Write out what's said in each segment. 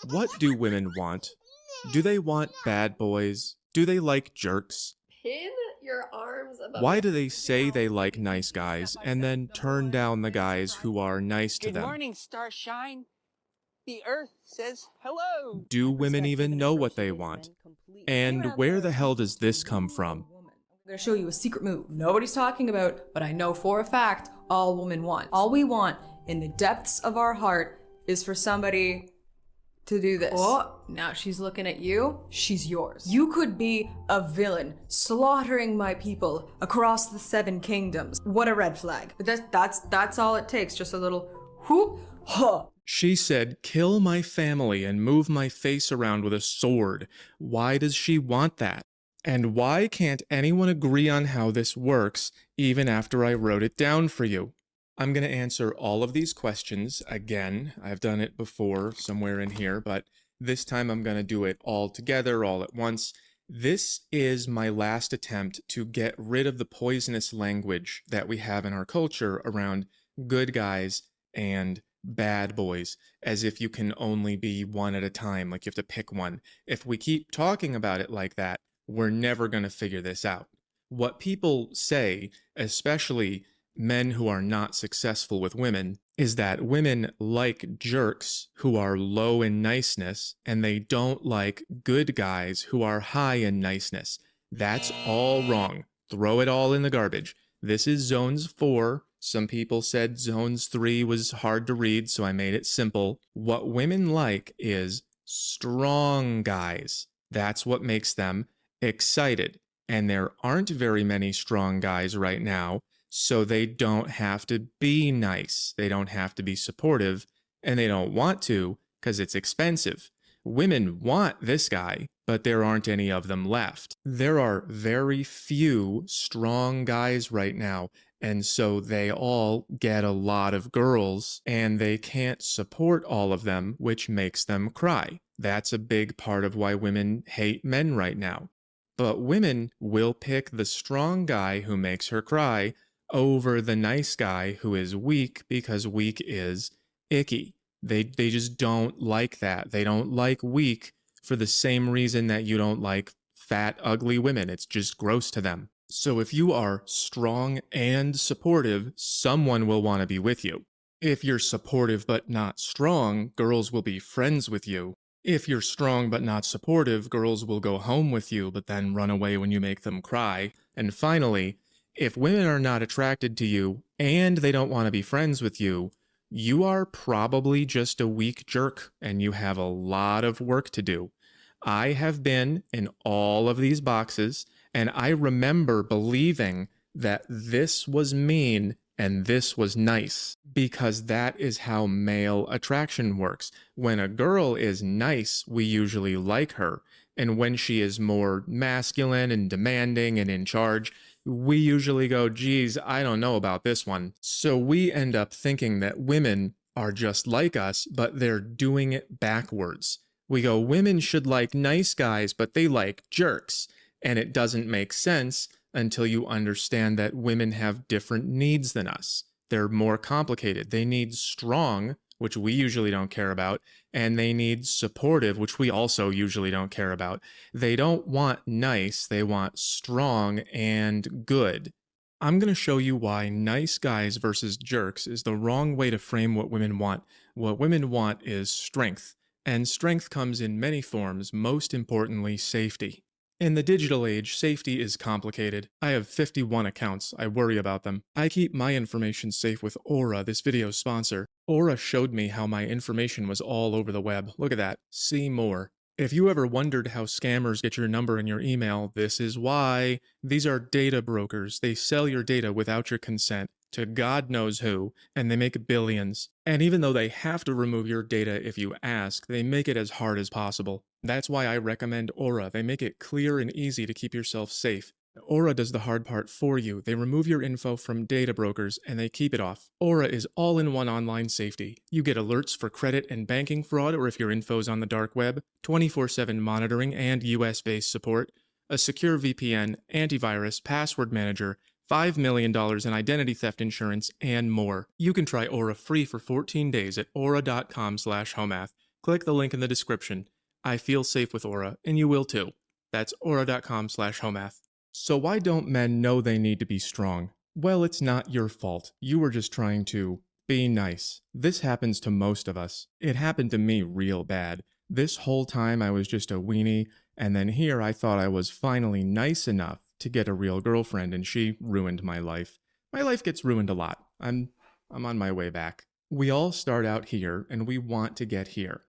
What do women want? Do they want bad boys? Do they like jerks? Pin your arms above Why your do they head. say they like nice guys and then turn down the guys who are nice to Good them? morning, starshine. The Earth says hello. Do women even know what they want? And where the hell does this come from? I'm going to show you a secret move nobody's talking about, but I know for a fact all women want. All we want in the depths of our heart is for somebody to do this. Oh, now she's looking at you. She's yours. You could be a villain, slaughtering my people across the 7 kingdoms. What a red flag. But that's all it takes. Just a little whoop, huh. She said, kill my family and move my face around with a sword. Why does she want that? And why can't anyone agree on how this works, even after I wrote it down for you? I'm going to answer all of these questions again. I've done it before somewhere in here, but this time I'm going to do it all together, all at once. This is my last attempt to get rid of the poisonous language that we have in our culture around good guys and bad boys, as if you can only be one at a time, like you have to pick one. If we keep talking about it like that, we're never going to figure this out. What people say, especially men who are not successful with women, is that women like jerks who are low in niceness, and they don't like good guys who are high in niceness. That's all wrong. Throw it all in the garbage. This is Zones 4. Some people said Zones 3 was hard to read, so I made it simple. What women like is strong guys. That's what makes them excited. And there aren't very many strong guys right now, so they don't have to be nice. They don't have to be supportive, and they don't want to because it's expensive. Women want this guy, but there aren't any of them left. There are very few strong guys right now, and so they all get a lot of girls, and they can't support all of them, which makes them cry. That's a big part of why women hate men right now. But women will pick the strong guy who makes her cry over the nice guy who is weak, because weak is icky. They just don't like that. They don't like weak for the same reason that you don't like fat, ugly women. It's just gross to them. So if you are strong and supportive, someone will want to be with you. If you're supportive but not strong, girls will be friends with you. If you're strong but not supportive, girls will go home with you but then run away when you make them cry. And finally, if women are not attracted to you and they don't want to be friends with you, you are probably just a weak jerk and you have a lot of work to do. I have been in all of these boxes, and I remember believing that this was mean and this was nice, because that is how male attraction works. When a girl is nice, we usually like her, and when she is more masculine and demanding and in charge, we usually go, geez, I don't know about this one. So we end up thinking that women are just like us, but they're doing it backwards. We go, women should like nice guys, but they like jerks. And it doesn't make sense until you understand that women have different needs than us. They're more complicated. They need strong, which we usually don't care about, and they need supportive, which we also usually don't care about. They don't want nice, they want strong and good. I'm going to show you why nice guys versus jerks is the wrong way to frame what women want. What women want is strength, and strength comes in many forms, most importantly, safety. In the digital age, safety is complicated. I have 51 accounts. I worry about them. I keep my information safe with Aura, this video's sponsor. Aura showed me how my information was all over the web. Look at that. See more. If you ever wondered how scammers get your number and your email, this is why. These are data brokers. They sell your data without your consent to God knows who, and they make billions. And even though they have to remove your data if you ask, they make it as hard as possible. That's why I recommend Aura. They make it clear and easy to keep yourself safe. Aura does the hard part for you. They remove your info from data brokers and they keep it off. Aura is all-in-one online safety. You get alerts for credit and banking fraud, or if your info's on the dark web, 24/7 monitoring and US-based support, a secure VPN, antivirus, password manager, $5 million in identity theft insurance, and more. You can try Aura free for 14 days at aura.com/homath. Click the link in the description. I feel safe with Aura, and you will too. That's aura.com/homath. So why don't men know they need to be strong? Well, it's not your fault. You were just trying to be nice. This happens to most of us. It happened to me real bad. This whole time I was just a weenie, and then here I thought I was finally nice enough to get a real girlfriend, and she ruined my life. My life gets ruined a lot. I'm on my way back. We all start out here, and we want to get here.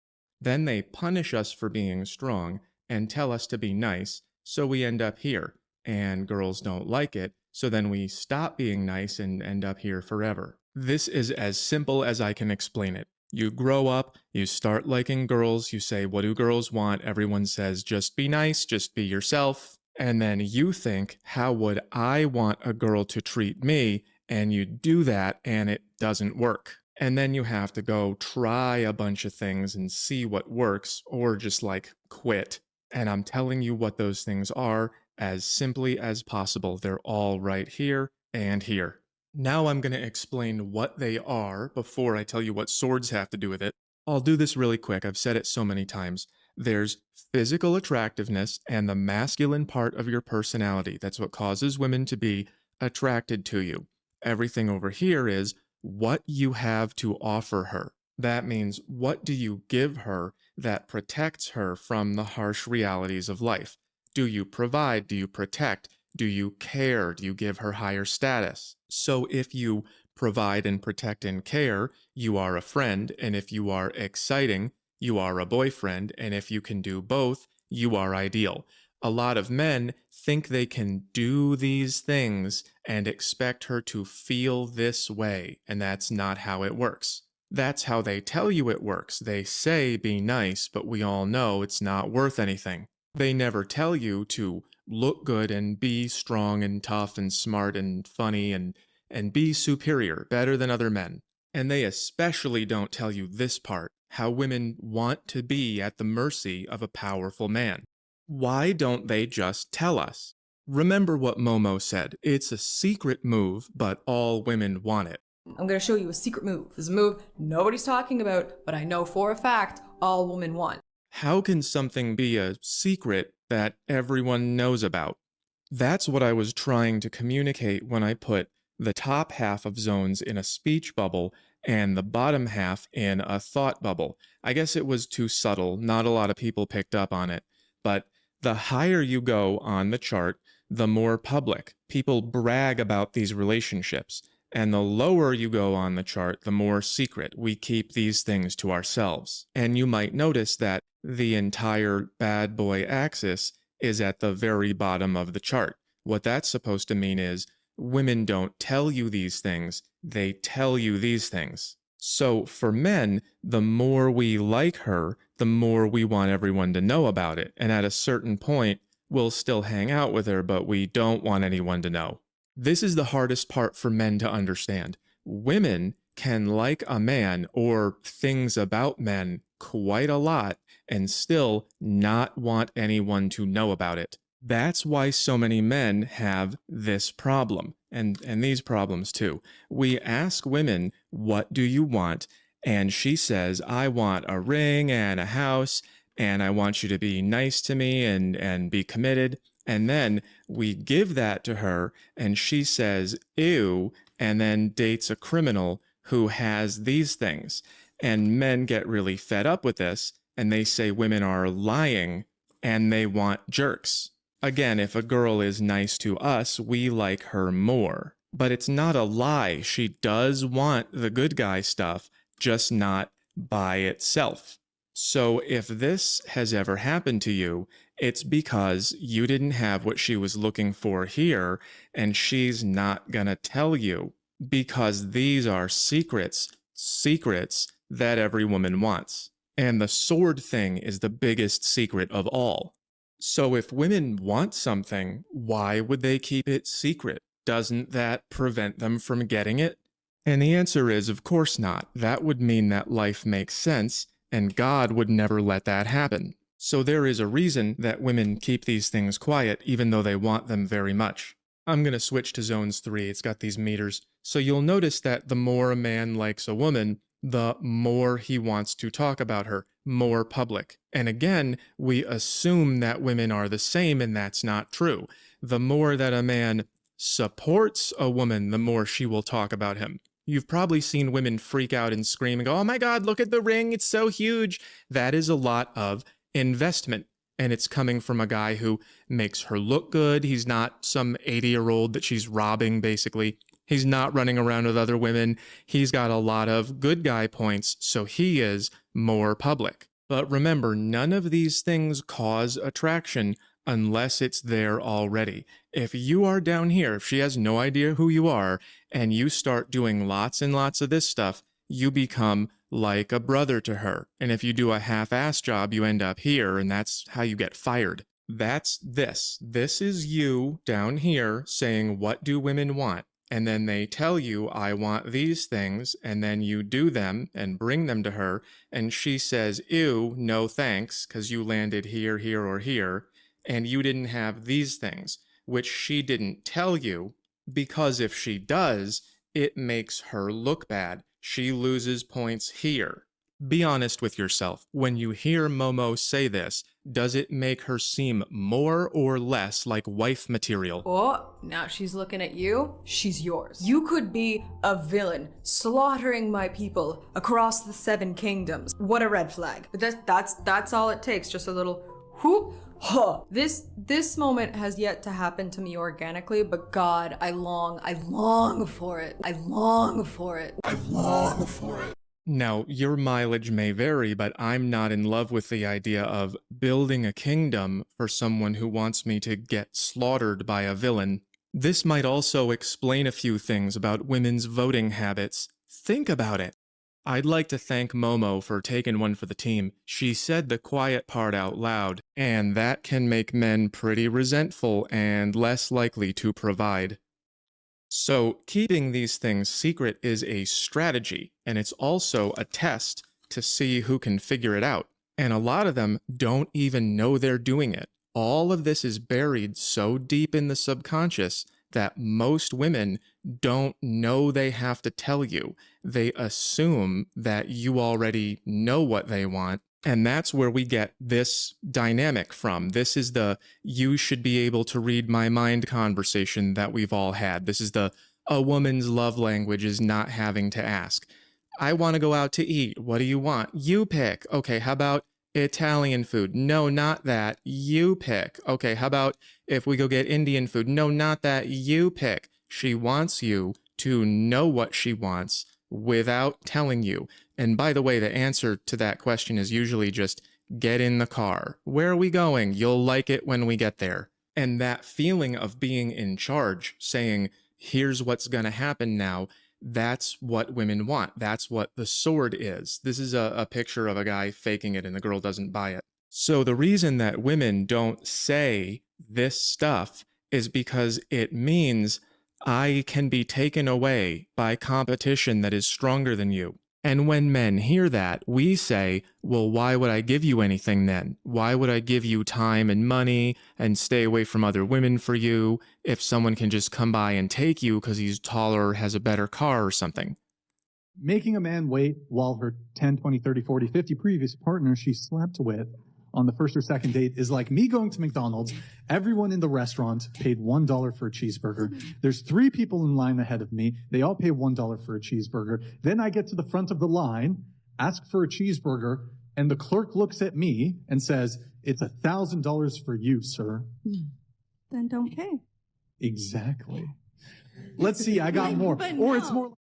Then they punish us for being strong and tell us to be nice, so we end up here. And girls don't like it, so then we stop being nice and end up here forever. This is as simple as I can explain it. You grow up, you start liking girls, you say, what do girls want? Everyone says, just be nice, just be yourself. And then you think, how would I want a girl to treat me? And you do that and it doesn't work. And then you have to go try a bunch of things and see what works, or just like quit. And I'm telling you what those things are as simply as possible. They're all right here and here. Now I'm going to explain what they are before I tell you what swords have to do with it. I'll do this really quick. I've said it so many times. There's physical attractiveness and the masculine part of your personality. That's what causes women to be attracted to you. Everything over here is what you have to offer her. That means, what do you give her that protects her from the harsh realities of life? Do you provide? Do you protect? Do you care? Do you give her higher status? So if you provide and protect and care, you are a friend. And if you are exciting, you are a boyfriend. And if you can do both, you are ideal. A lot of men think they can do these things and expect her to feel this way. And that's not how it works. That's how they tell you it works. They say be nice, but we all know it's not worth anything. They never tell you to look good and be strong and tough and smart and funny and be superior, better than other men. And they especially don't tell you this part, how women want to be at the mercy of a powerful man. Why don't they just tell us? Remember what Momo said. It's a secret move, but all women want it. I'm going to show you a secret move. This is a move nobody's talking about, but I know for a fact all women want. How can something be a secret that everyone knows about? That's what I was trying to communicate when I put the top half of zones in a speech bubble and the bottom half in a thought bubble. I guess it was too subtle. Not a lot of people picked up on it. But the higher you go on the chart, the more public. People brag about these relationships. And the lower you go on the chart, the more secret. We keep these things to ourselves. And you might notice that the entire bad boy axis is at the very bottom of the chart. What that's supposed to mean is women don't tell you these things, they tell you these things. So for men, the more we like her, the more we want everyone to know about it. And at a certain point, we'll still hang out with her, but we don't want anyone to know. This is the hardest part for men to understand. Women can like a man or things about men quite a lot and still not want anyone to know about it. That's why so many men have this problem, and these problems too. We ask women, what do you want? And she says, I want a ring and a house, and I want you to be nice to me and be committed. And then we give that to her, and she says, ew, and then dates a criminal who has these things. And men get really fed up with this, and they say women are lying, and they want jerks. Again, if a girl is nice to us, we like her more. But it's not a lie. She does want the good guy stuff, just not by itself. So if this has ever happened to you, it's because you didn't have what she was looking for here, and she's not gonna tell you, because these are secrets that every woman wants. And the sword thing is the biggest secret of all. So if women want something, why would they keep it secret? Doesn't that prevent them from getting it? And the answer is, of course not. That would mean that life makes sense, and God would never let that happen. So there is a reason that women keep these things quiet, even though they want them very much. I'm going to switch to zones 3. It's got these meters. So you'll notice that the more a man likes a woman, the more he wants to talk about her, more public. And again, we assume that women are the same, and that's not true. The more that a man supports a woman, the more she will talk about him. You've probably seen women freak out and scream and go, "Oh my God, look at the ring, it's so huge." That is a lot of investment. And it's coming from a guy who makes her look good. He's not some 80-year-old that she's robbing, basically. He's not running around with other women. He's got a lot of good guy points, so he is more public. But remember, none of these things cause attraction unless it's there already. If you are down here, if she has no idea who you are, and you start doing lots and lots of this stuff, you become like a brother to her. And if you do a half-ass job, you end up here, and that's how you get fired. That's this. This is you down here saying, what do women want? And then they tell you, I want these things, and then you do them and bring them to her, and she says, ew, no thanks, because you landed here, here, or here, and you didn't have these things, which she didn't tell you, because if she does, it makes her look bad. She loses points here. Be honest with yourself. When you hear Momo say this, does it make her seem more or less like wife material? Oh, now she's looking at you. She's yours. You could be a villain, slaughtering my people across the 7 kingdoms. What a red flag. But that's all it takes. Just a little whoop. Huh. This moment has yet to happen to me organically, but God, I long for it. I long for it. I long for it. Now, your mileage may vary, but I'm not in love with the idea of building a kingdom for someone who wants me to get slaughtered by a villain. This might also explain a few things about women's voting habits. Think about it. I'd like to thank Momo for taking one for the team. She said the quiet part out loud, and that can make men pretty resentful and less likely to provide. So, keeping these things secret is a strategy, and it's also a test to see who can figure it out. And a lot of them don't even know they're doing it. All of this is buried so deep in the subconscious that most women don't know they have to tell you. They assume that you already know what they want. And that's where we get this dynamic from. This is the you should be able to read my mind conversation that we've all had. This is the a woman's love language is not having to ask. I want to go out to eat. What do you want? You pick. Okay, how about Italian food? No, not that. You pick. Okay, how about if we go get Indian food? No, not that. You pick. She wants you to know what she wants without telling you. And by the way, the answer to that question is usually just get in the car. Where are we going? You'll like it when we get there. And that feeling of being in charge, saying, here's what's going to happen now, that's what women want. That's what the sword is. This is a picture of a guy faking it and the girl doesn't buy it. So the reason that women don't say this stuff is because it means I can be taken away by competition that is stronger than you. And when men hear that, we say, well, why would I give you anything then? Why would I give you time and money and stay away from other women for you if someone can just come by and take you because he's taller or has a better car or something? Making a man wait while her 10, 20, 30, 40, 50 previous partners she slept with on the first or second date is like me going to McDonald's. Everyone in the restaurant paid $1 for a cheeseburger. There's 3 people in line ahead of me. They all pay $1 for a cheeseburger. Then I get to the front of the line, ask for a cheeseburger, and the clerk looks at me and says, it's $1,000 for you, sir. Then don't pay. Exactly. Let's see, I got more. Or it's more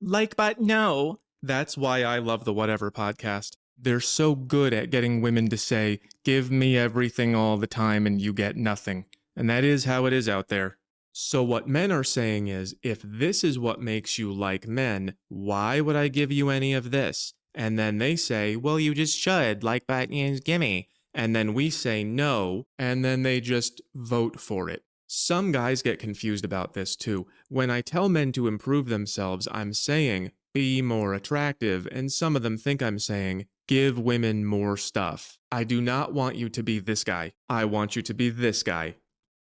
like, but no. That's why I love the Whatever podcast. They're so good at getting women to say, give me everything all the time and you get nothing. And that is how it is out there. So what men are saying is, if this is what makes you like men, why would I give you any of this? And then they say, well, you just should, like buttons, gimme. And then we say no, and then they just vote for it. Some guys get confused about this too. When I tell men to improve themselves, I'm saying, be more attractive, and some of them think I'm saying, give women more stuff. I do not want you to be this guy. I want you to be this guy.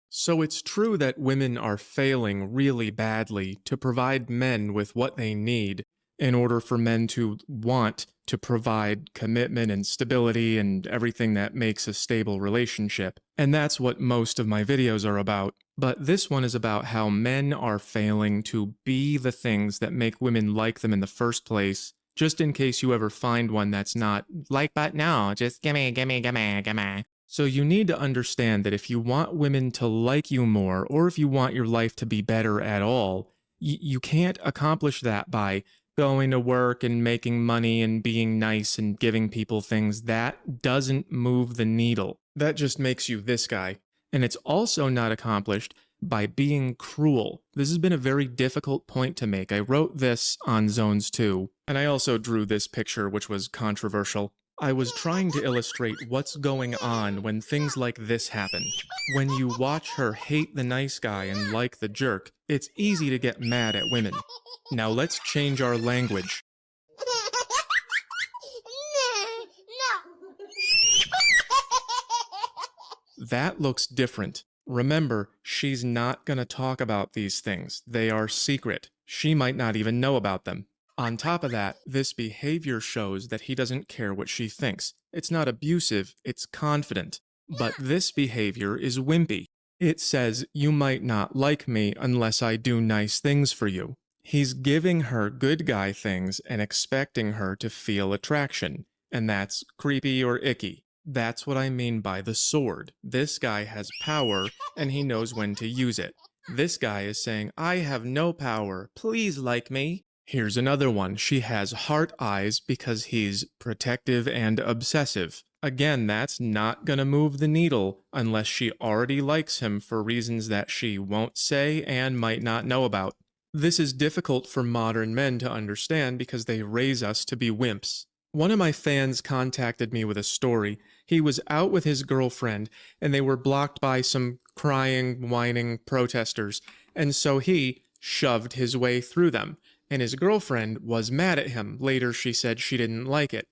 So it's true that women are failing really badly to provide men with what they need, in order for men to want to provide commitment and stability and everything that makes a stable relationship. And that's what most of my videos are about. But this one is about how men are failing to be the things that make women like them in the first place, just in case you ever find one that's not like, but no, just gimme, gimme, gimme, gimme. So you need to understand that if you want women to like you more, or if you want your life to be better at all, you can't accomplish that by going to work and making money and being nice and giving people things. That doesn't move the needle. That just makes you this guy. And it's also not accomplished by being cruel. This has been a very difficult point to make. I wrote this on Zones 2, and I also drew this picture, which was controversial. I was trying to illustrate what's going on when things like this happen. When you watch her hate the nice guy and like the jerk, it's easy to get mad at women. Now let's change our language. That looks different. Remember, she's not gonna talk about these things. They are secret. She might not even know about them. On top of that, this behavior shows that he doesn't care what she thinks. It's not abusive, it's confident. But this behavior is wimpy. It says, you might not like me unless I do nice things for you. He's giving her good guy things and expecting her to feel attraction. And that's creepy or icky. That's what I mean by the sword. This guy has power, and he knows when to use it. This guy is saying, I have no power, please like me. Here's another one. She has heart eyes because he's protective and obsessive. Again, that's not gonna move the needle unless she already likes him for reasons that she won't say and might not know about. This is difficult for modern men to understand because they raise us to be wimps. One of my fans contacted me with a story. He was out with his girlfriend, and they were blocked by some crying, whining protesters, and so he shoved his way through them. And his girlfriend was mad at him. Later, she said she didn't like it.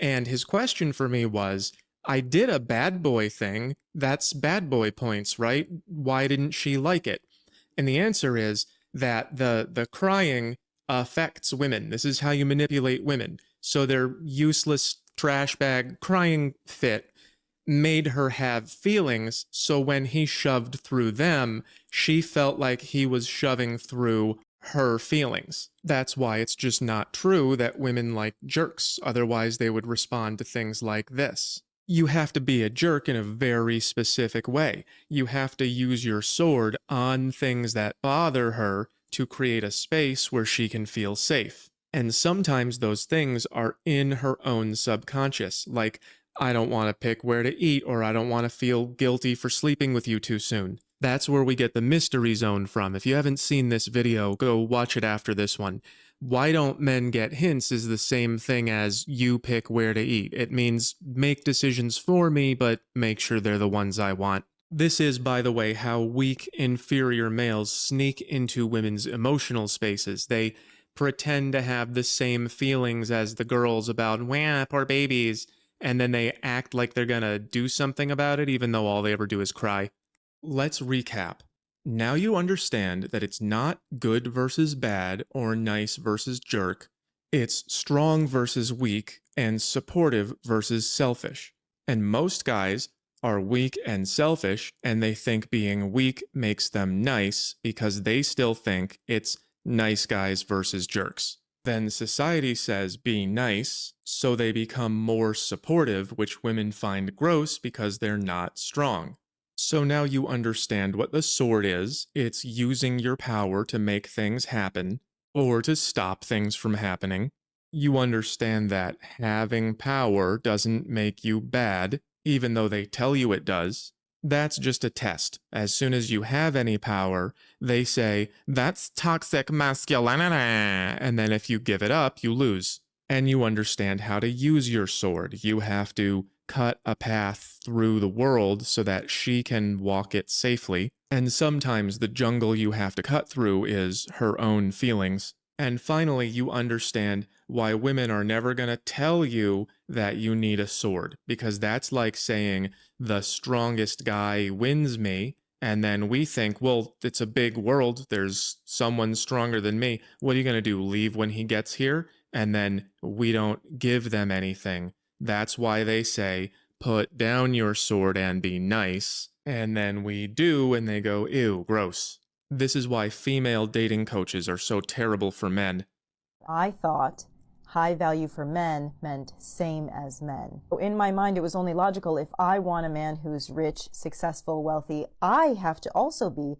And his question for me was, I did a bad boy thing. That's bad boy points, right? Why didn't she like it? And the answer is that the crying affects women. This is how you manipulate women. So their useless trash bag crying fit made her have feelings. So when he shoved through them, she felt like he was shoving through her feelings. That's why it's just not true that women like jerks. Otherwise, they would respond to things like this. You have to be a jerk in a very specific way. You have to use your sword on things that bother her to create a space where she can feel safe. And sometimes those things are in her own subconscious, like, I don't want to pick where to eat, or I don't want to feel guilty for sleeping with you too soon. That's where we get the mystery zone from. If you haven't seen this video, go watch it after this one. Why don't men get hints is the same thing as you pick where to eat. It means make decisions for me, but make sure they're the ones I want. This is, by the way, how weak, inferior males sneak into women's emotional spaces. They pretend to have the same feelings as the girls about, wah, poor babies, and then they act like they're gonna do something about it, even though all they ever do is cry. Let's recap. Now you understand that it's not good versus bad or nice versus jerk. It's strong versus weak and supportive versus selfish. And most guys are weak and selfish, and they think being weak makes them nice because they still think it's nice guys versus jerks. Then society says be nice, so they become more supportive, which women find gross because they're not strong. So now you understand what the sword is. It's using your power to make things happen, or to stop things from happening. You understand that having power doesn't make you bad, even though they tell you it does. That's just a test. As soon as you have any power, they say, that's toxic masculinity, and then if you give it up, you lose. And you understand how to use your sword. You have to cut a path through the world so that she can walk it safely. And sometimes the jungle you have to cut through is her own feelings. And finally, you understand why women are never going to tell you that you need a sword, because that's like saying the strongest guy wins me, And then we think, well, it's a big world. There's someone stronger than me. What are you going to do? Leave when he gets here? And then we don't give them anything. That's why they say, put down your sword and be nice. And then we do, and they go, ew, gross. This is why female dating coaches are so terrible for men. I thought high value for men meant same as men. In my mind, it was only logical. If I want a man who's rich, successful, wealthy, I have to also be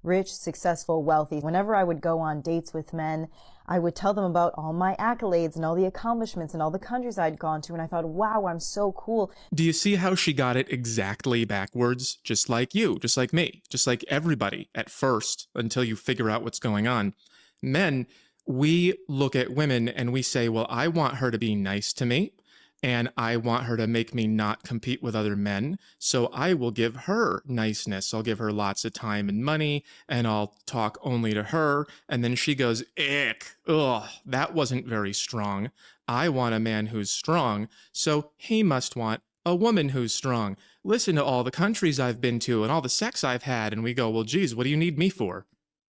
rich, successful, wealthy. Whenever I would go on dates with men, I would tell them about all my accolades and all the accomplishments and all the countries I'd gone to, and I thought, wow, I'm so cool. Do you see how she got it exactly backwards? Just like you, just like me, just like everybody at first, until you figure out what's going on. Men, we look at women and we say, well, I want her to be nice to me, and I want her to make me not compete with other men, so I will give her niceness. I'll give her lots of time and money, and I'll talk only to her. And then she goes, ick, ugh, that wasn't very strong. I want a man who's strong, so he must want a woman who's strong. Listen to all the countries I've been to and all the sex I've had. And we go, well, geez, what do you need me for?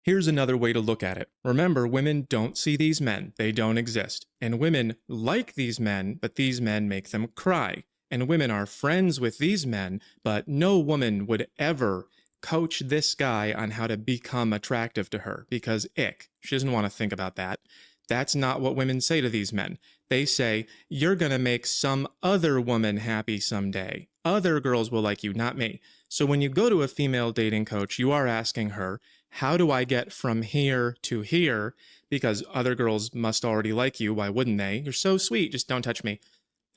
Here's another way to look at it. Remember, women don't see these men. They don't exist. And women like these men, but these men make them cry. And women are friends with these men, but no woman would ever coach this guy on how to become attractive to her because ick. She doesn't want to think about that. That's not what women say to these men. They say, you're going to make some other woman happy someday. Other girls will like you, not me. So when you go to a female dating coach, you are asking her, how do I get from here to here? Because other girls must already like you. Why wouldn't they? You're so sweet. Just don't touch me.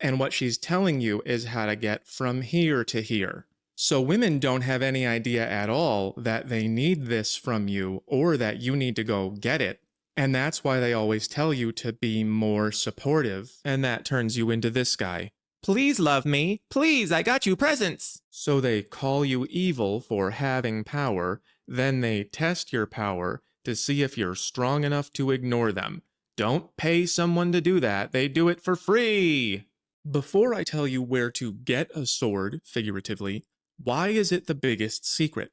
And what she's telling you is how to get from here to here. So women don't have any idea at all that they need this from you or that you need to go get it. And that's why they always tell you to be more supportive. And that turns you into this guy. Please love me. Please, I got you presents. So they call you evil for having power. Then they test your power to see if you're strong enough to ignore them. Don't pay someone to do that. They do it for free. Before I tell you where to get a sword, figuratively, why is it the biggest secret?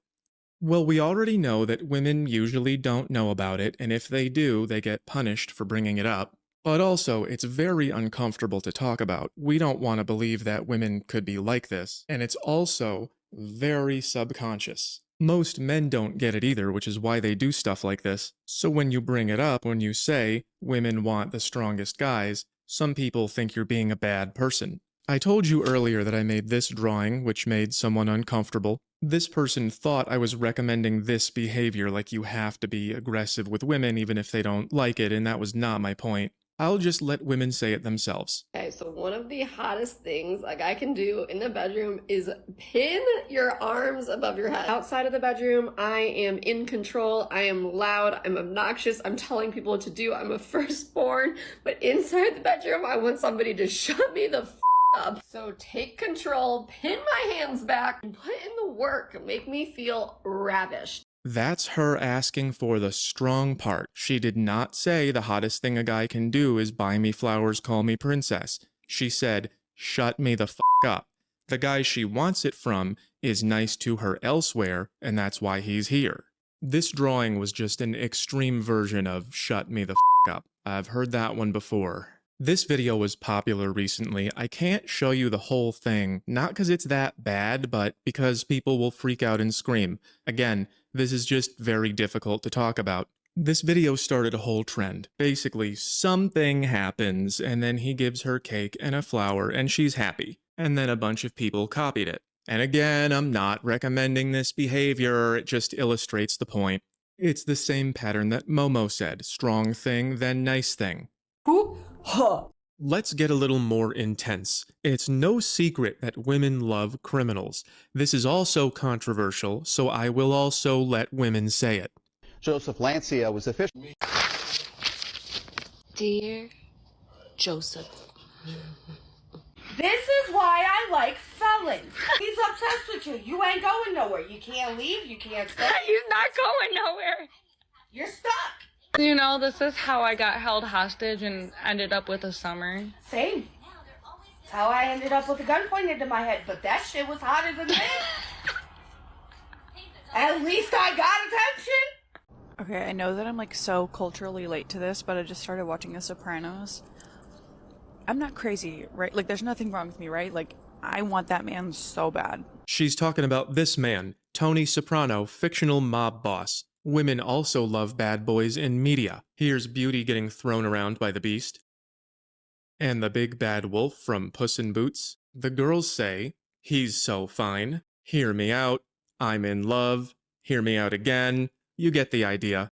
Well, we already know that women usually don't know about it, and if they do, they get punished for bringing it up. But also, it's very uncomfortable to talk about. We don't want to believe that women could be like this, and it's also very subconscious. Most men don't get it either, which is why they do stuff like this. So when you bring it up, when you say, women want the strongest guys, some people think you're being a bad person. I told you earlier that I made this drawing, which made someone uncomfortable. This person thought I was recommending this behavior, like you have to be aggressive with women even if they don't like it, and that was not my point. I'll just let women say it themselves. Okay, so one of the hottest things like I can do in the bedroom is pin your arms above your head. Outside of the bedroom, I am in control. I am loud. I'm obnoxious. I'm telling people what to do. I'm a firstborn. But inside the bedroom, I want somebody to shut me the up. So take control, pin my hands back, and put in the work. Make me feel ravished. That's her asking for the strong part. She did not say the hottest thing a guy can do is buy me flowers, call me princess. She said, shut me the f*** up. The guy she wants it from is nice to her elsewhere, and that's why he's here. This drawing was just an extreme version of shut me the f*** up. I've heard that one before. This video was popular recently. I can't show you the whole thing, not because it's that bad, but because people will freak out and scream. Again, this is just very difficult to talk about. This video started a whole trend. Basically, something happens, and then he gives her cake and a flower, and she's happy. And then a bunch of people copied it. And again, I'm not recommending this behavior, it just illustrates the point. It's the same pattern that Momo said, strong thing, then nice thing. Let's get a little more intense. It's no secret that women love criminals. This is also controversial, so I will also let women say it. Joseph Lancia was official. Dear Joseph. This is why I like felons. He's obsessed with you. You ain't going nowhere. You can't leave. You can't stay. He's not going nowhere. You're stuck. You know, this is how I got held hostage and ended up with a summer. Same. That's how I ended up with a gun pointed to my head, but that shit was hotter than this. At least I got attention. Okay, I know that I'm like so culturally late to this, but I just started watching The Sopranos. I'm not crazy, right? Like, there's nothing wrong with me, right? Like, I want that man so bad. She's talking about this man, Tony Soprano, fictional mob boss. Women also love bad boys in media. Here's Beauty getting thrown around by the Beast. And the big bad wolf from Puss in Boots. The girls say, he's so fine. Hear me out. I'm in love. Hear me out again. You get the idea.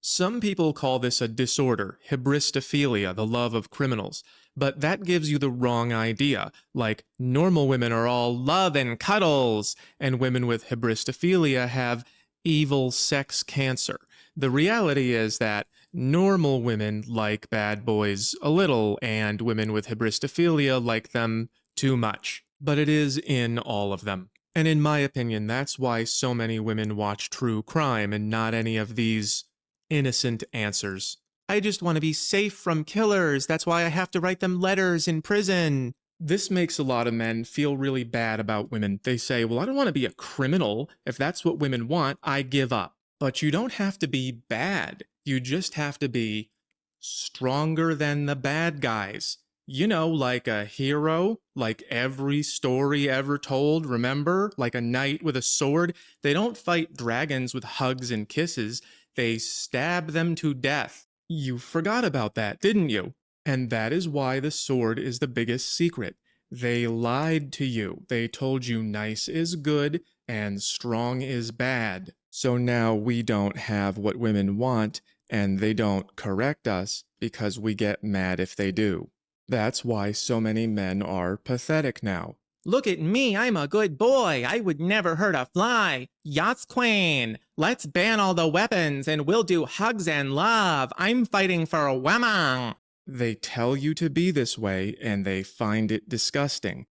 Some people call this a disorder, hybristophilia, the love of criminals. But that gives you the wrong idea. Like, normal women are all love and cuddles, and women with hybristophilia have evil sex cancer. The reality is that normal women like bad boys a little, and women with hybristophilia like them too much. But it is in all of them. And in my opinion, that's why so many women watch true crime and not any of these innocent answers. I just want to be safe from killers. That's why I have to write them letters in prison. This makes a lot of men feel really bad about women. They say, well, I don't want to be a criminal. If that's what women want, I give up. But you don't have to be bad. You just have to be stronger than the bad guys. You know, like a hero, like every story ever told, remember? Like a knight with a sword. They don't fight dragons with hugs and kisses. They stab them to death. You forgot about that, didn't you? And that is why the sword is the biggest secret. They lied to you. They told you nice is good and strong is bad. So now we don't have what women want, and they don't correct us because we get mad if they do. That's why so many men are pathetic now. Look at me, I'm a good boy. I would never hurt a fly. Yachts Queen, let's ban all the weapons and we'll do hugs and love. I'm fighting for a woman. They tell you to be this way and they find it disgusting.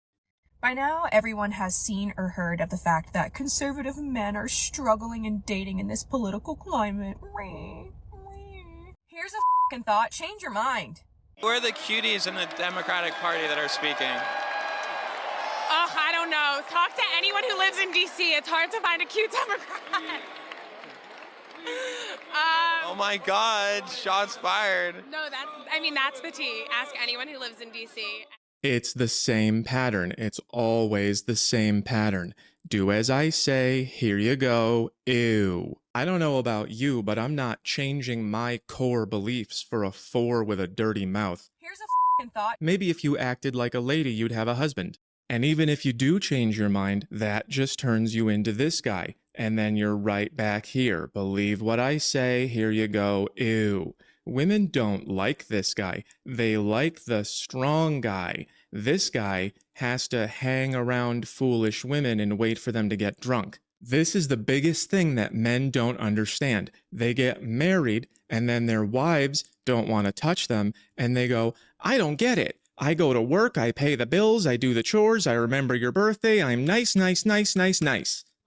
By now, everyone has seen or heard of the fact that conservative men are struggling and dating in this political climate. Here's a f***ing thought, change your mind. Who are the cuties in the Democratic Party that are speaking? Oh, I don't know. Talk to anyone who lives in D.C. It's hard to find a cute Democrat. Oh my God, shots fired. No, that's the tea. Ask anyone who lives in D.C. It's the same pattern. It's always the same pattern. Do as I say, here you go, ew. I don't know about you, but I'm not changing my core beliefs for a 4 with a dirty mouth. Here's a f***ing thought. Maybe if you acted like a lady, you'd have a husband. And even if you do change your mind, that just turns you into this guy. And then you're right back here. Believe what I say, here you go, ew. Women don't like this guy. They like the strong guy. This guy has to hang around foolish women and wait for them to get drunk. This is the biggest thing that men don't understand. They get married and then their wives don't want to touch them and they go, I don't get it. I go to work, I pay the bills, I do the chores, I remember your birthday, I'm nice.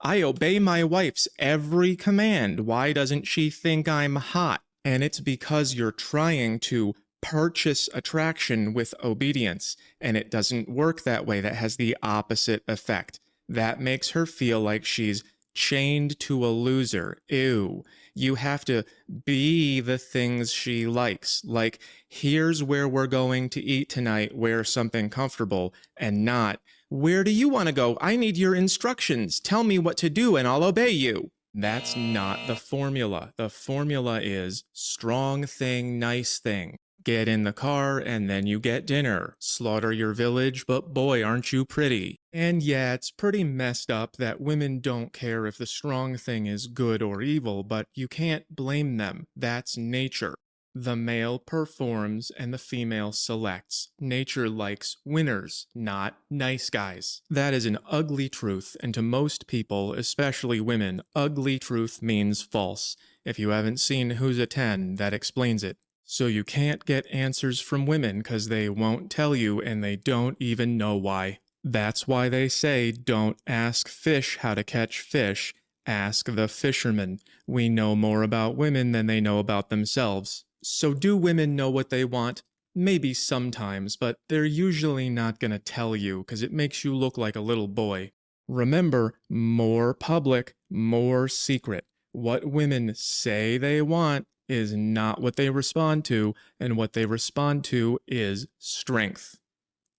I obey my wife's every command. Why doesn't she think I'm hot? And it's because you're trying to purchase attraction with obedience, and it doesn't work that way. That has the opposite effect. That makes her feel like she's chained to a loser. Ew. You have to be the things she likes. Like, here's where we're going to eat tonight, wear something comfortable, and not, where do you want to go? I need your instructions. Tell me what to do and I'll obey you. That's not the formula. The formula is strong thing, nice thing. Get in the car and then you get dinner. Slaughter your village, but boy, aren't you pretty. And yeah, it's pretty messed up that women don't care if the strong thing is good or evil, but you can't blame them. That's nature. The male performs and the female selects. Nature likes winners, not nice guys. That is an ugly truth, and to most people, especially women, ugly truth means false. If you haven't seen Who's a 10, that explains it. So you can't get answers from women because they won't tell you and they don't even know why. That's why they say don't ask fish how to catch fish, ask the fisherman. We know more about women than they know about themselves. So do women know what they want? Maybe sometimes, but they're usually not gonna tell you because it makes you look like a little boy. Remember, more public, more secret. What women say they want is not what they respond to, and what they respond to is strength.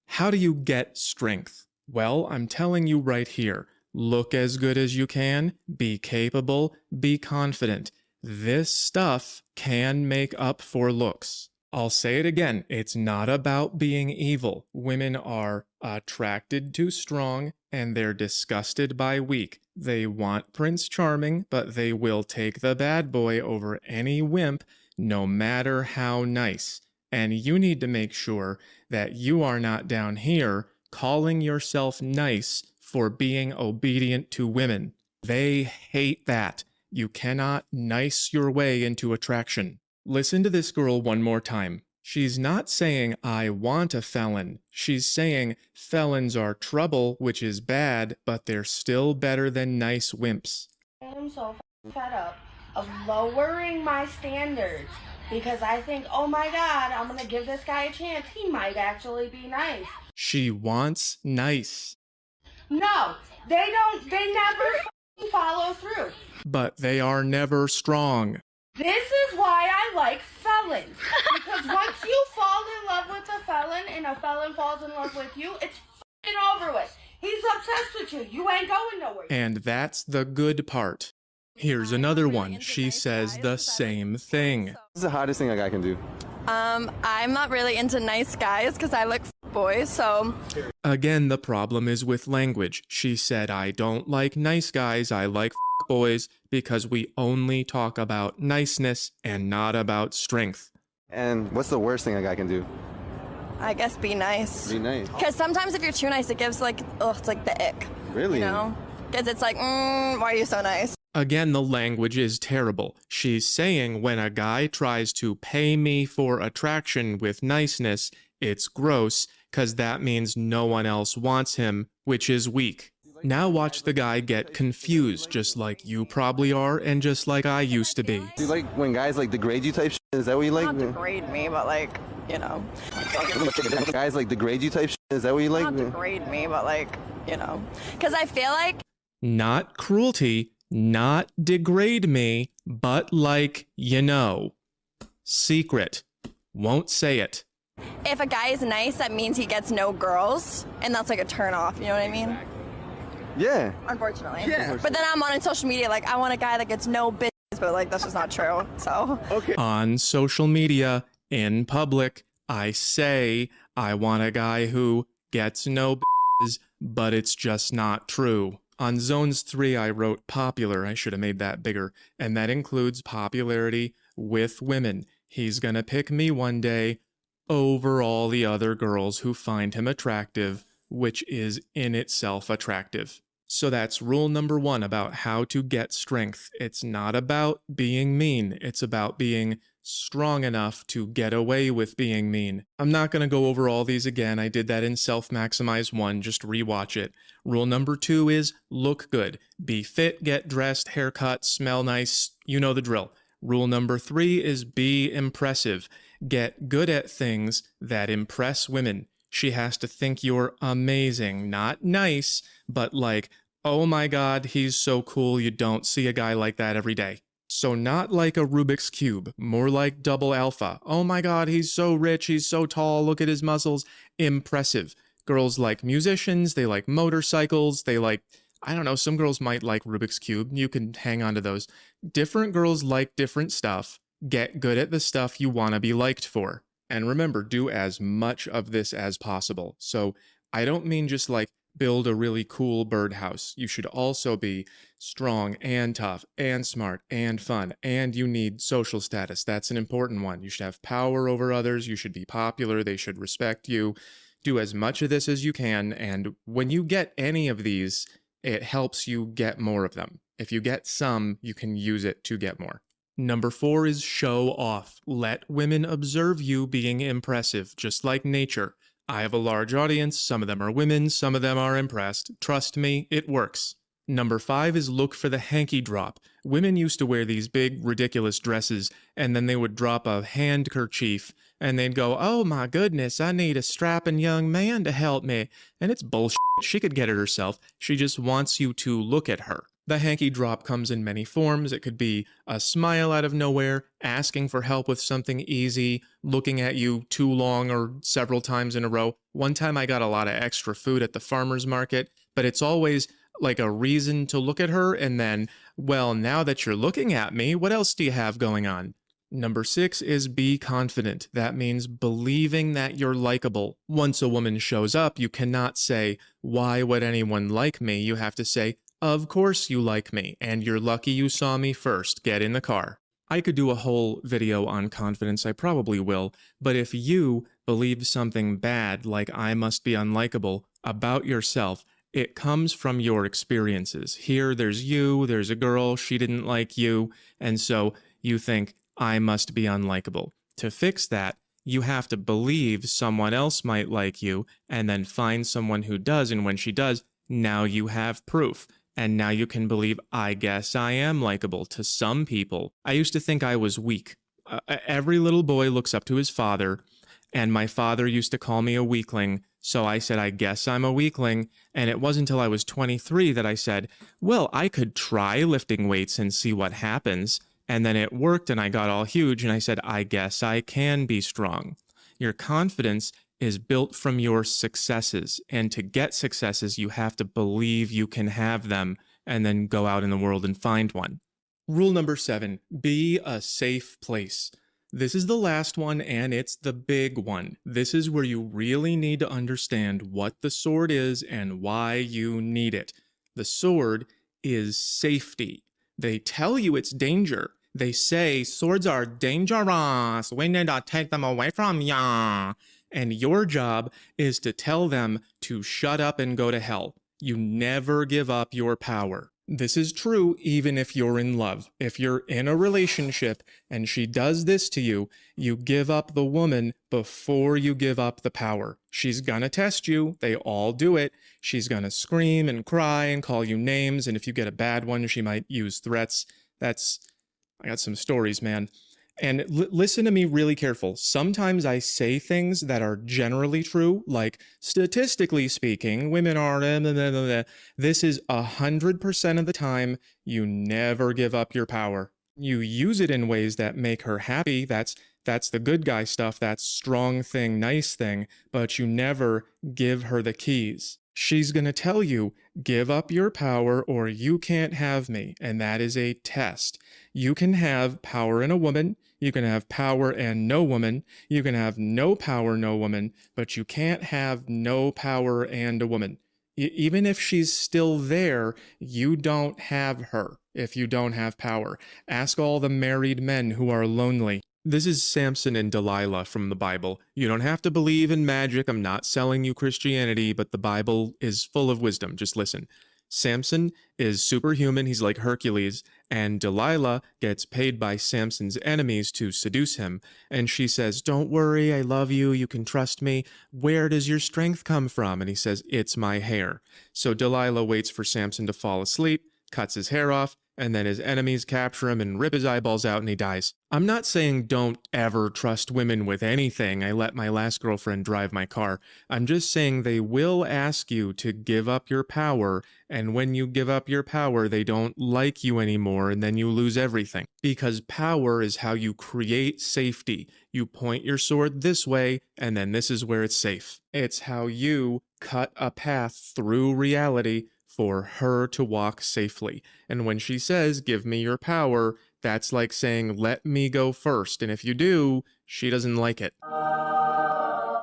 How do you get strength? Well, I'm telling you right here. Look as good as you can, be capable, be confident. This stuff can make up for looks. I'll say it again, it's not about being evil. Women are attracted to strong and they're disgusted by weak. They want Prince Charming, but they will take the bad boy over any wimp, no matter how nice. And you need to make sure that you are not down here calling yourself nice for being obedient to women. They hate that. You cannot nice your way into attraction. Listen to this girl one more time. She's not saying, I want a felon. She's saying, felons are trouble, which is bad, but they're still better than nice wimps. I'm so fed up of lowering my standards because I think, oh my God, I'm gonna give this guy a chance. He might actually be nice. She wants nice. No, they never follow through. But they are never strong. This is why I like felons. Because once you fall in love with a felon and a felon falls in love with you, it's f***ing over with. He's obsessed with you. You ain't going nowhere. And that's the good part. Here's another one. She says the same thing. What's the hottest thing a guy can do? I'm not really into nice guys because I like boys, so... Again, the problem is with language. She said, I don't like nice guys, I like boys, because we only talk about niceness and not about strength. And what's the worst thing a guy can do? I guess be nice. Be nice. Because sometimes if you're too nice, it gives like, ugh, it's like the ick. Really? You know? Because it's like, why are you so nice? Again, the language is terrible. She's saying when a guy tries to pay me for attraction with niceness, it's gross, because that means no one else wants him, which is weak. Now watch the guy get confused, just like you probably are, and just like I used to be. Do you like when guys like degrade you type shit? Is that what you like? Not degrade me, but like, you know. Guys like degrade you type shit? Is that what you like? Not degrade me, but like, you know. Because I feel like... Not cruelty, not degrade me, but like, you know. Secret. Won't say it. If a guy is nice, that means he gets no girls, and that's like a turn off, you know what I mean? Yeah. Unfortunately. Yeah. But then I'm on social media like, I want a guy that gets no bitches, but like, that's just not true, so. Okay. On social media, in public, I say I want a guy who gets no bitches, but it's just not true. On Zones 3, I wrote popular. I should have made that bigger. And that includes popularity with women. He's gonna pick me one day over all the other girls who find him attractive, which is in itself attractive. So that's rule number 1 about how to get strength. It's not about being mean. It's about being strong enough to get away with being mean. I'm not going to go over all these again. I did that in Self-Maximize 1. Just rewatch it. Rule number 2 is look good. Be fit, get dressed, haircut, smell nice. You know the drill. Rule number 3 is be impressive. Get good at things that impress women. She has to think you're amazing, not nice, but like, oh my God, he's so cool, you don't see a guy like that every day. So not like a Rubik's Cube, more like double alpha. Oh my God, he's so rich, he's so tall, look at his muscles. Impressive. Girls like musicians, they like motorcycles, they like, I don't know, some girls might like Rubik's Cube. You can hang on to those. Different girls like different stuff. Get good at the stuff you want to be liked for. And remember, do as much of this as possible. So I don't mean just like build a really cool birdhouse. You should also be strong and tough and smart and fun. And you need social status. That's an important one. You should have power over others. You should be popular. They should respect you. Do as much of this as you can. And when you get any of these, it helps you get more of them. If you get some, you can use it to get more. Number 4 is show off. Let women observe you being impressive, just like nature. I have a large audience. Some of them are women. Some of them are impressed. Trust me, it works. Number 5 is look for the hanky drop. Women used to wear these big, ridiculous dresses, and then they would drop a handkerchief and they'd go, "Oh my goodness, I need a strapping young man to help me." And it's bullshit. She could get it herself. She just wants you to look at her. The hanky drop comes in many forms. It could be a smile out of nowhere, asking for help with something easy, looking at you too long or several times in a row. One time I got a lot of extra food at the farmer's market, but it's always like a reason to look at her and then, well, now that you're looking at me, what else do you have going on? Number 6 is be confident. That means believing that you're likable. Once a woman shows up, you cannot say, "Why would anyone like me?" You have to say, "Of course you like me, and you're lucky you saw me first. Get in the car." I could do a whole video on confidence, I probably will, but if you believe something bad, like "I must be unlikable," about yourself, it comes from your experiences. Here, there's you, there's a girl, she didn't like you, and so you think, "I must be unlikable." To fix that, you have to believe someone else might like you, and then find someone who does, and when she does, now you have proof. And now you can believe, I guess I am likable to some people. I used to think I was weak. Every little boy looks up to his father, and my father used to call me a weakling, so I said, I guess I'm a weakling, and it wasn't until I was 23 that I said, well, I could try lifting weights and see what happens, and then it worked and I got all huge, and I said, I guess I can be strong. Your confidence is built from your successes, and to get successes, you have to believe you can have them, and then go out in the world and find one. Rule number 7, be a safe place. This is the last one, and it's the big one. This is where you really need to understand what the sword is and why you need it. The sword is safety. They tell you it's danger. They say, swords are dangerous. We need to take them away from ya. And your job is to tell them to shut up and go to hell. You never give up your power. This is true even if you're in love. If you're in a relationship and she does this to you, you give up the woman before you give up the power. She's gonna test you. They all do it. She's gonna scream and cry and call you names, and if you get a bad one, she might use threats. I got some stories, man. And listen to me really careful. Sometimes I say things that are generally true, like statistically speaking, women are blah, blah, blah, blah. This is 100% of the time. You never give up your power. You use it in ways that make her happy. That's the good guy stuff. That's strong thing, nice thing. But you never give her the keys. She's going to tell you, give up your power or you can't have me. And that is a test. You can have power in a woman. You can have power and no woman. You can have no power, no woman. But you can't have no power and a woman. Even if she's still there, you don't have her if you don't have power. Ask all the married men who are lonely. This is Samson and Delilah from the Bible. You don't have to believe in magic. I'm not selling you Christianity, but the Bible is full of wisdom. Just listen. Samson is superhuman. He's like Hercules. And Delilah gets paid by Samson's enemies to seduce him. And she says, don't worry, I love you. You can trust me. Where does your strength come from? And he says, it's my hair. So Delilah waits for Samson to fall asleep, cuts his hair off, and then his enemies capture him and rip his eyeballs out and he dies. I'm not saying don't ever trust women with anything. I let my last girlfriend drive my car. I'm just saying they will ask you to give up your power, and when you give up your power, they don't like you anymore, and then you lose everything. Because power is how you create safety. You point your sword this way, and then this is where it's safe. It's how you cut a path through reality for her to walk safely. And when she says, give me your power, that's like saying, let me go first. And if you do, she doesn't like it.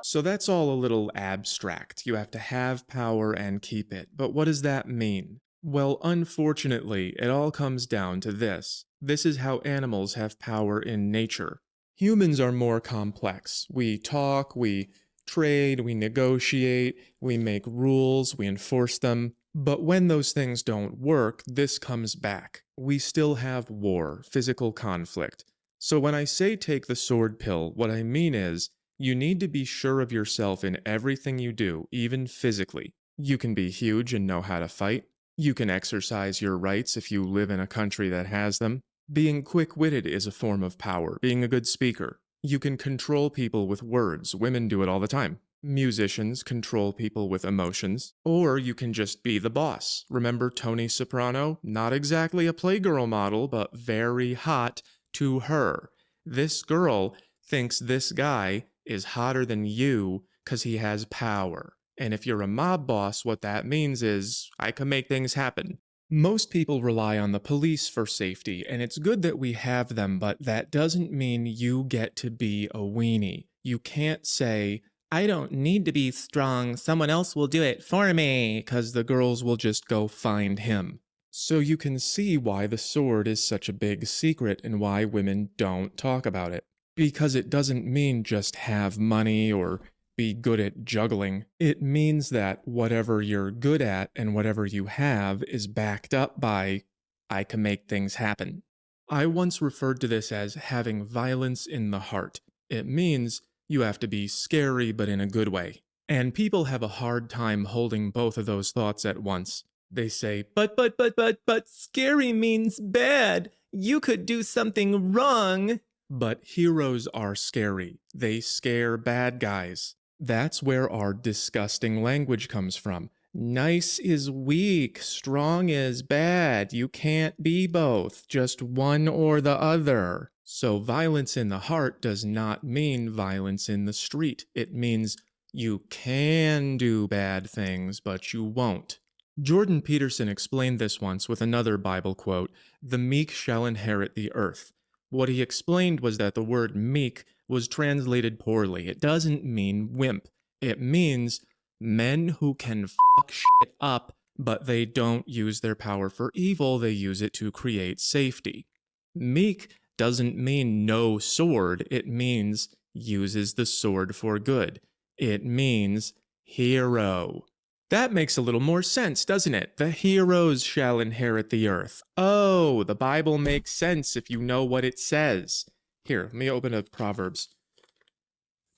So that's all a little abstract. You have to have power and keep it. But what does that mean? Well, unfortunately, it all comes down to this. This is how animals have power in nature. Humans are more complex. We talk, we trade, we negotiate, we make rules, we enforce them. But when those things don't work, this comes back. We still have war, physical conflict. So when I say take the sword pill, what I mean is, you need to be sure of yourself in everything you do, even physically. You can be huge and know how to fight. You can exercise your rights if you live in a country that has them. Being quick-witted is a form of power. Being a good speaker. You can control people with words. Women do it all the time. Musicians control people with emotions. Or you can just be the boss. Remember Tony Soprano? Not exactly a Playgirl model, but very hot to her. This girl thinks this guy is hotter than you because he has power. And if you're a mob boss, what that means is, I can make things happen. Most people rely on the police for safety, and it's good that we have them, but that doesn't mean you get to be a weenie. You can't say, I don't need to be strong, someone else will do it for me, because the girls will just go find him. So you can see why the sword is such a big secret and why women don't talk about it. Because it doesn't mean just have money or be good at juggling. It means that whatever you're good at and whatever you have is backed up by, I can make things happen. I once referred to this as having violence in the heart. It means you have to be scary but in a good way. And people have a hard time holding both of those thoughts at once. They say, but scary means bad. You could do something wrong. But heroes are scary. They scare bad guys. That's where our disgusting language comes from. Nice is weak, strong is bad. You can't be both, just one or the other. So violence in the heart does not mean violence in the street. It means you can do bad things, but you won't. Jordan Peterson explained this once with another Bible quote, "The meek shall inherit the earth." What he explained was that the word meek was translated poorly. It doesn't mean wimp. It means men who can fuck shit up, but they don't use their power for evil, they use it to create safety. Meek doesn't mean no sword, it means uses the sword for good. It means hero. That makes a little more sense, doesn't it? The heroes shall inherit the earth. Oh, the Bible makes sense if you know what it says. Here, let me open up Proverbs.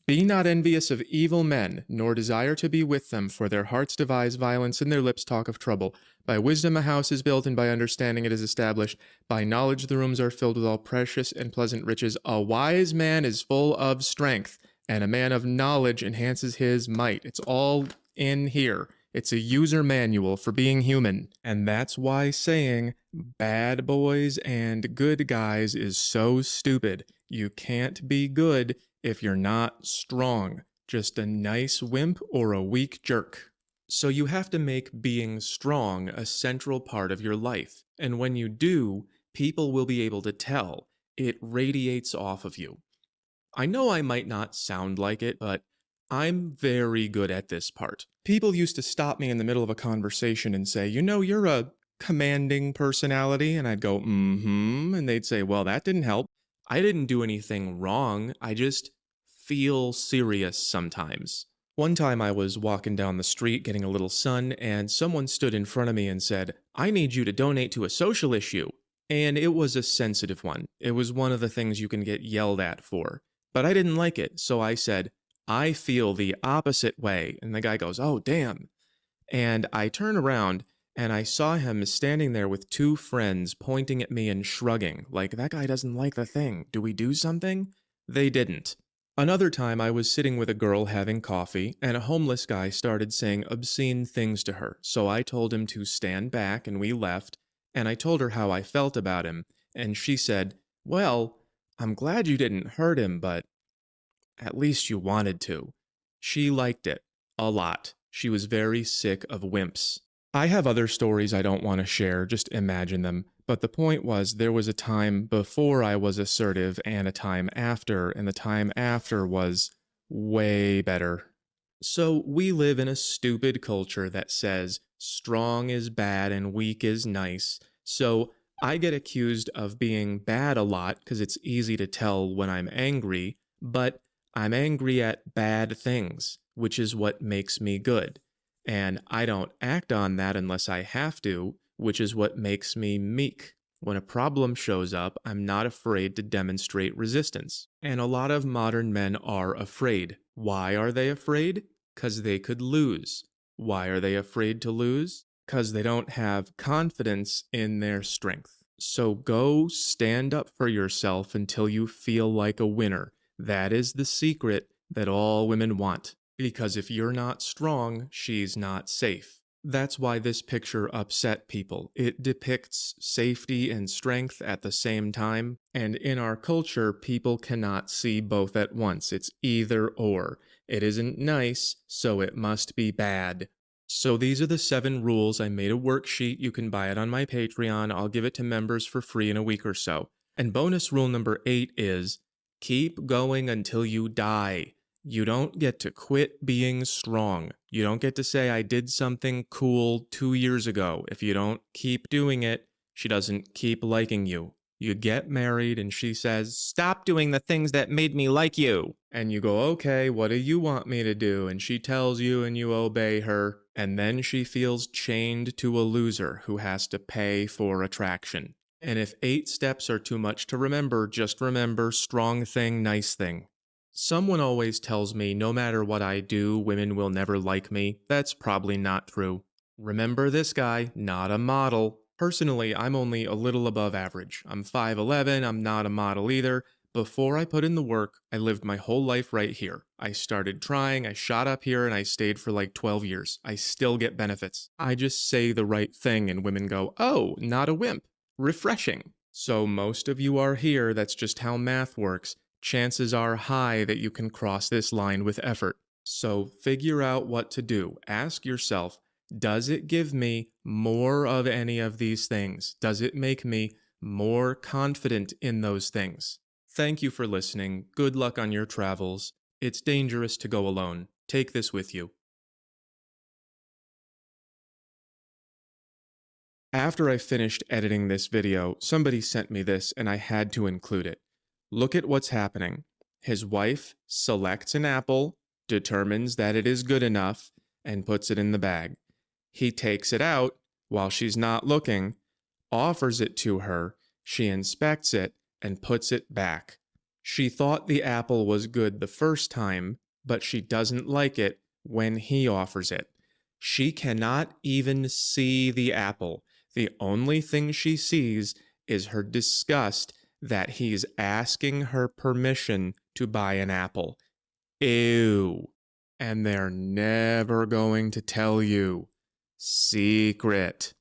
Be not envious of evil men, nor desire to be with them, for their hearts devise violence, and their lips talk of trouble. By wisdom a house is built, and by understanding it is established. By knowledge the rooms are filled with all precious and pleasant riches. A wise man is full of strength, and a man of knowledge enhances his might. It's all in here. It's a user manual for being human. And that's why saying bad boys and good guys is so stupid. You can't be good if you're not strong. Just a nice wimp or a weak jerk. So you have to make being strong a central part of your life. And when you do, people will be able to tell. It radiates off of you. I know I might not sound like it, but I'm very good at this part. People used to stop me in the middle of a conversation and say, you know, you're a commanding personality. And I'd go, and they'd say, well, that didn't help. I didn't do anything wrong. I just feel serious sometimes. One time I was walking down the street getting a little sun, and someone stood in front of me and said, I need you to donate to a social issue. And it was a sensitive one. It was one of the things you can get yelled at for. But I didn't like it, so I said, I feel the opposite way. And the guy goes, oh, damn. And I turn around and I saw him standing there with two friends pointing at me and shrugging, like, that guy doesn't like the thing. Do we do something? They didn't. Another time I was sitting with a girl having coffee, and a homeless guy started saying obscene things to her. So I told him to stand back, and we left, and I told her how I felt about him. And she said, well, I'm glad you didn't hurt him, but at least you wanted to. She liked it. A lot. She was very sick of wimps. I have other stories I don't want to share, just imagine them. But the point was, there was a time before I was assertive and a time after, and the time after was way better. So we live in a stupid culture that says strong is bad and weak is nice. So I get accused of being bad a lot because it's easy to tell when I'm angry, but I'm angry at bad things, which is what makes me good. And I don't act on that unless I have to, which is what makes me meek. When a problem shows up, I'm not afraid to demonstrate resistance. And a lot of modern men are afraid. Why are they afraid? Because they could lose. Why are they afraid to lose? Because they don't have confidence in their strength. So go stand up for yourself until you feel like a winner. That is the secret that all women want. Because if you're not strong, she's not safe. That's why this picture upset people. It depicts safety and strength at the same time, and in our culture, people cannot see both at once. It's either or. It isn't nice, so it must be bad. So these are the 7 rules. I made a worksheet. You can buy it on my Patreon. I'll give it to members for free in a week or so. And bonus rule number 8 is, keep going until you die. You don't get to quit being strong. You don't get to say, I did something cool 2 years ago. If you don't keep doing it, she doesn't keep liking you. You get married and she says, stop doing the things that made me like you. And you go, okay, what do you want me to do? And she tells you and you obey her. And then she feels chained to a loser who has to pay for attraction. And if 8 steps are too much to remember, just remember strong thing, nice thing. Someone always tells me no matter what I do, women will never like me. That's probably not true. Remember this guy, not a model. Personally, I'm only a little above average. I'm 5'11", I'm not a model either. Before I put in the work, I lived my whole life right here. I started trying, I shot up here, and I stayed for like 12 years. I still get benefits. I just say the right thing and women go, oh, not a wimp. Refreshing. So most of you are here, that's just how math works. Chances are high that you can cross this line with effort. So figure out what to do. Ask yourself, does it give me more of any of these things? Does it make me more confident in those things? Thank you for listening. Good luck on your travels. It's dangerous to go alone. Take this with you. After I finished editing this video, somebody sent me this and I had to include it. Look at what's happening. His wife selects an apple, determines that it is good enough, and puts it in the bag. He takes it out while she's not looking, offers it to her, she inspects it, and puts it back. She thought the apple was good the first time, but she doesn't like it when he offers it. She cannot even see the apple. The only thing she sees is her disgust that he's asking her permission to buy an apple. Ew. And they're never going to tell you. Secret.